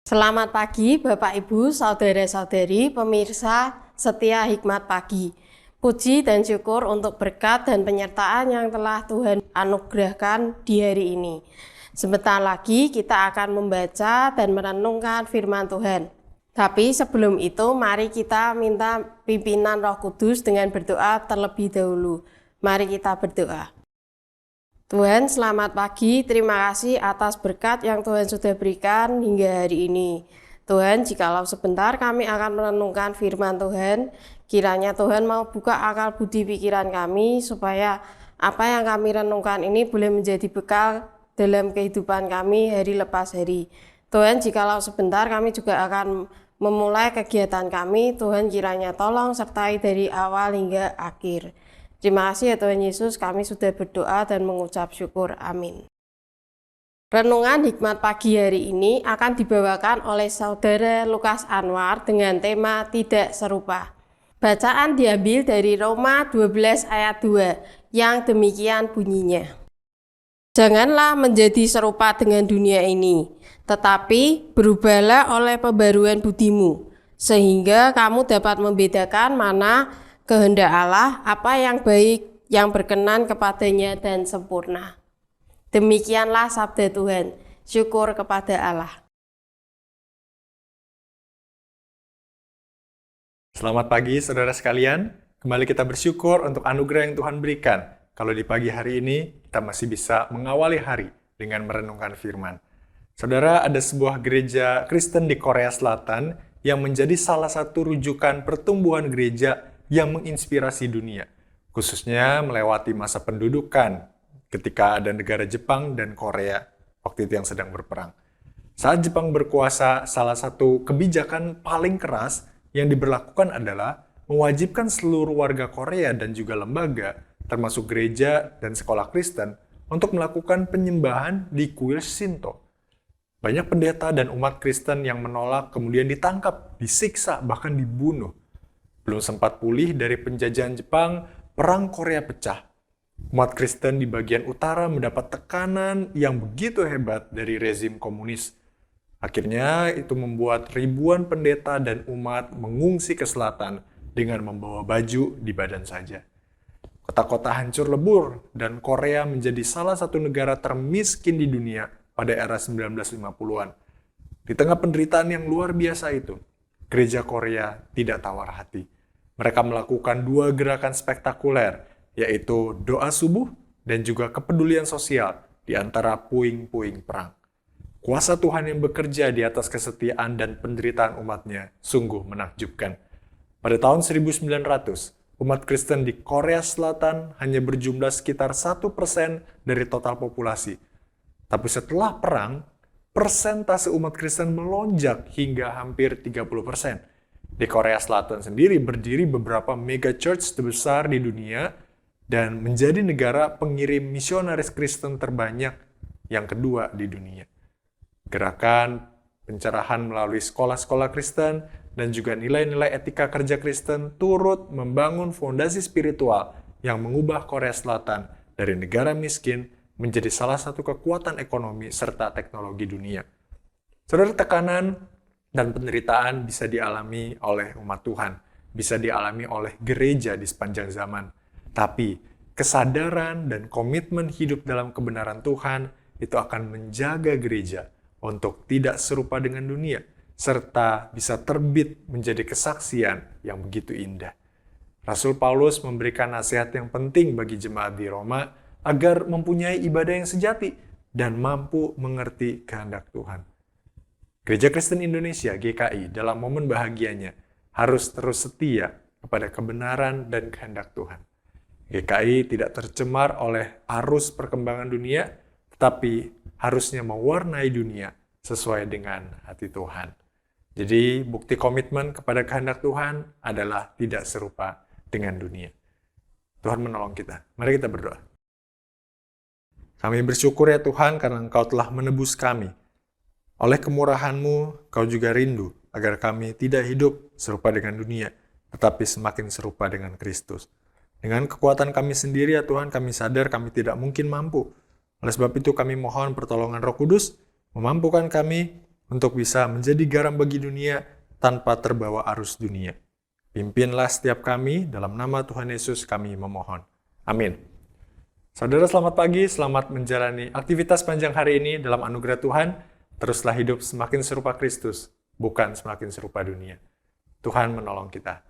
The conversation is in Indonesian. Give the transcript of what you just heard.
Selamat pagi Bapak Ibu, Saudara-saudari, pemirsa setia Hikmat Pagi. Puji dan syukur untuk berkat dan penyertaan yang telah Tuhan anugerahkan di hari ini. Sebentar lagi kita akan membaca dan merenungkan firman Tuhan. Tapi sebelum itu mari kita minta pimpinan Roh Kudus dengan berdoa terlebih dahulu. Mari kita berdoa. Tuhan, selamat pagi. Terima kasih atas berkat yang Tuhan sudah berikan hingga hari ini. Tuhan, jikalau sebentar kami akan merenungkan firman Tuhan, kiranya Tuhan mau buka akal budi pikiran kami, supaya apa yang kami renungkan ini boleh menjadi bekal dalam kehidupan kami hari lepas hari. Tuhan, jikalau sebentar kami juga akan memulai kegiatan kami, Tuhan kiranya tolong sertai dari awal hingga akhir. Terima kasih ya Tuhan Yesus, kami sudah berdoa dan mengucap syukur. Amin. Renungan Hikmat Pagi hari ini akan dibawakan oleh Saudara Lukas Anwar dengan tema Tidak Serupa. Bacaan diambil dari Roma 12 ayat 2 yang demikian bunyinya. Janganlah menjadi serupa dengan dunia ini, tetapi berubahlah oleh pembaruan budimu, sehingga kamu dapat membedakan mana kehendak Allah, apa yang baik, yang berkenan kepadanya dan sempurna. Demikianlah sabda Tuhan. Syukur kepada Allah. Selamat pagi saudara sekalian. Kembali kita bersyukur untuk anugerah yang Tuhan berikan. Kalau di pagi hari ini kita masih bisa mengawali hari dengan merenungkan firman. Saudara, ada sebuah gereja Kristen di Korea Selatan yang menjadi salah satu rujukan pertumbuhan gereja yang menginspirasi dunia, khususnya melewati masa pendudukan ketika ada negara Jepang dan Korea waktu itu yang sedang berperang. Saat Jepang berkuasa, salah satu kebijakan paling keras yang diberlakukan adalah mewajibkan seluruh warga Korea dan juga lembaga, termasuk gereja dan sekolah Kristen, untuk melakukan penyembahan di kuil Shinto. Banyak pendeta dan umat Kristen yang menolak kemudian ditangkap, disiksa, bahkan dibunuh. Belum sempat pulih dari penjajahan Jepang, perang Korea pecah. Umat Kristen di bagian utara mendapat tekanan yang begitu hebat dari rezim komunis. Akhirnya itu membuat ribuan pendeta dan umat mengungsi ke selatan dengan membawa baju di badan saja. Kota-kota hancur lebur dan Korea menjadi salah satu negara termiskin di dunia pada era 1950-an. Di tengah penderitaan yang luar biasa itu, gereja Korea tidak tawar hati. Mereka melakukan dua gerakan spektakuler, yaitu doa subuh dan juga kepedulian sosial di antara puing-puing perang. Kuasa Tuhan yang bekerja di atas kesetiaan dan penderitaan umatnya sungguh menakjubkan. Pada tahun 1900, umat Kristen di Korea Selatan hanya berjumlah sekitar 1% dari total populasi. Tapi setelah perang, persentase umat Kristen melonjak hingga hampir 30%. Di Korea Selatan sendiri berdiri beberapa mega church terbesar di dunia dan menjadi negara pengirim misionaris Kristen terbanyak yang kedua di dunia. Gerakan pencerahan melalui sekolah-sekolah Kristen dan juga nilai-nilai etika kerja Kristen turut membangun fondasi spiritual yang mengubah Korea Selatan dari negara miskin menjadi salah satu kekuatan ekonomi serta teknologi dunia. Saudara, tekanan dan penderitaan bisa dialami oleh umat Tuhan, bisa dialami oleh gereja di sepanjang zaman. Tapi kesadaran dan komitmen hidup dalam kebenaran Tuhan itu akan menjaga gereja untuk tidak serupa dengan dunia, serta bisa terbit menjadi kesaksian yang begitu indah. Rasul Paulus memberikan nasihat yang penting bagi jemaat di Roma agar mempunyai ibadah yang sejati dan mampu mengerti kehendak Tuhan. Gereja Kristen Indonesia (GKI) dalam momen bahagianya harus terus setia kepada kebenaran dan kehendak Tuhan. GKI tidak tercemar oleh arus perkembangan dunia, tetapi harusnya mewarnai dunia sesuai dengan hati Tuhan. Jadi bukti komitmen kepada kehendak Tuhan adalah tidak serupa dengan dunia. Tuhan menolong kita. Mari kita berdoa. Kami bersyukur ya Tuhan karena Engkau telah menebus kami. Oleh kemurahan-Mu, Kau juga rindu agar kami tidak hidup serupa dengan dunia, tetapi semakin serupa dengan Kristus. Dengan kekuatan kami sendiri ya Tuhan, kami sadar kami tidak mungkin mampu. Oleh sebab itu kami mohon pertolongan Roh Kudus, memampukan kami untuk bisa menjadi garam bagi dunia tanpa terbawa arus dunia. Pimpinlah setiap kami, dalam nama Tuhan Yesus kami memohon. Amin. Saudara selamat pagi, selamat menjalani aktivitas panjang hari ini dalam anugerah Tuhan. Teruslah hidup semakin serupa Kristus, bukan semakin serupa dunia. Tuhan menolong kita.